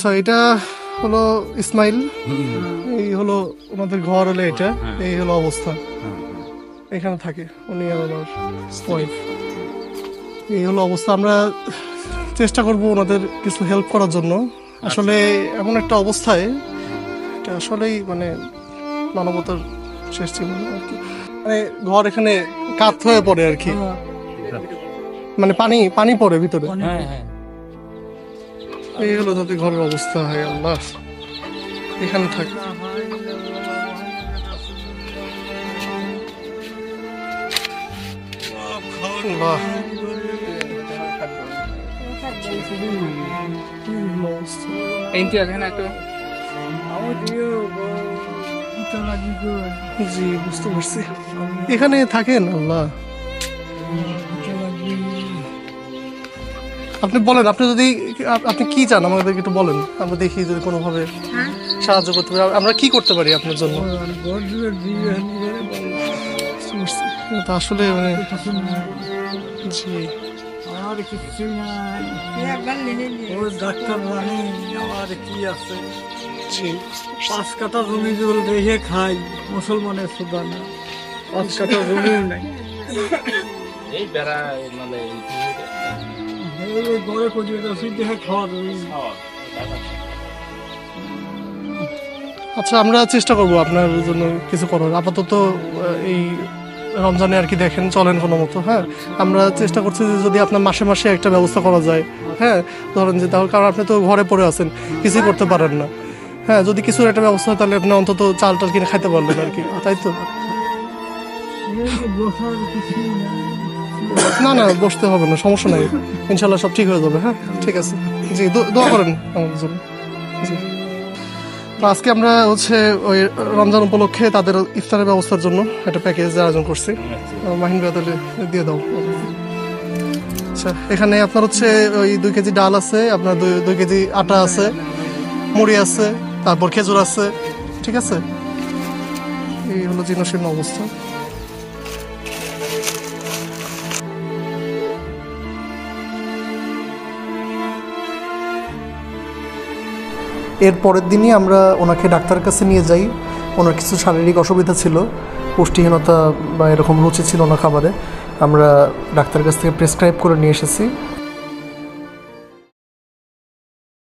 আচ্ছা, এটা হলো ইসমাইল, এই হলো ওনাদের ঘর, হলো এটা, এই হলো অবস্থা, এখানে থাকে উনি আর ওনার ওয়াইফ। এই হলো অবস্থা। আমরা চেষ্টা করব ওনাদের কিছু হেল্প করার জন্য। আসলে এমন একটা অবস্থায় এটা আসলেই মানে মানবতার শেষ সীমা আর কি। মানে ঘর এখানে কাত হয়ে পড়ে আর কি, মানে পানি পানি পড়ে ভিতরে। এই হলো তাদের ঘরের অবস্থা। হয় আল্লাহ, এখানে থাকে। আল্লাহ, জি বুঝতে পারছি। এখানে থাকেন? আল্লাহ, আপনি বলেন, আপনি যদি আপনি কি চান আমাদেরকে একটু বলেন, আমরা দেখি যদি কোনোভাবে সাহায্য করতে পারি। আমরা কি করতে পারি আপনার জন্য? তা আসলে মানে জি আমার কিছু নাই, ডাক্তার জানি আমার কি আছে। জি 5 কাঠা জমি জল দেখে খাই, মুসলমানের সুদান 5 কাঠা জমি নাই। এই বেড়া মানে ঘরে করিয়ে দেখে খাওয়া যাবে। আচ্ছা, আমরা চেষ্টা করব আপনার জন্য কিছু করার। আপাতত এই রমজানে আর কি দেখেন চলেন কোনো মতো। হ্যাঁ, আমরা চেষ্টা করছি যে যদি আপনার মাসে মাসে একটা ব্যবস্থা করা যায়। হ্যাঁ, ধরেন যে তাহলে, কারণ আপনি তো ঘরে পড়ে আছেন, কিছুই করতে পারেন না। হ্যাঁ, যদি কিছুর একটা ব্যবস্থা হয় তাহলে আপনি অন্তত চাল টাল কিনে খাইতে পারবেন আর কি, তাই তো? না না, বসতে হবে না, সমস্যা নাই, ইনশাল্লাহ সব ঠিক হয়ে যাবে। হ্যাঁ ঠিক আছে, জি দোয়া করেন আমাদের জন্য। জি, তো আজকে আমরা হচ্ছে ওই রমজান উপলক্ষে তাদের ইফতারের ব্যবস্থার জন্য একটা প্যাকেজ আয়োজন করছি। মাহিন ভাই তাহলে দিয়ে দাও। আচ্ছা, এখানে আপনার হচ্ছে ওই 2 কেজি ডাল আছে, আপনার 2 কেজি আটা আছে, মুড়ি আছে, তারপর খেজুর আছে। ঠিক আছে, এই হলো জীর্ণশীর্ণ অবস্থা। এর পরের দিনই আমরা ওনাকে ডাক্তারের কাছে নিয়ে যাই। ওনার কিছু শারীরিক অসুবিধা ছিল, পুষ্টিহীনতা বা এরকম রুচি ছিল না খাবারে। আমরা ডাক্তারের কাছ থেকে প্রেসক্রাইব করে নিয়ে এসেছি।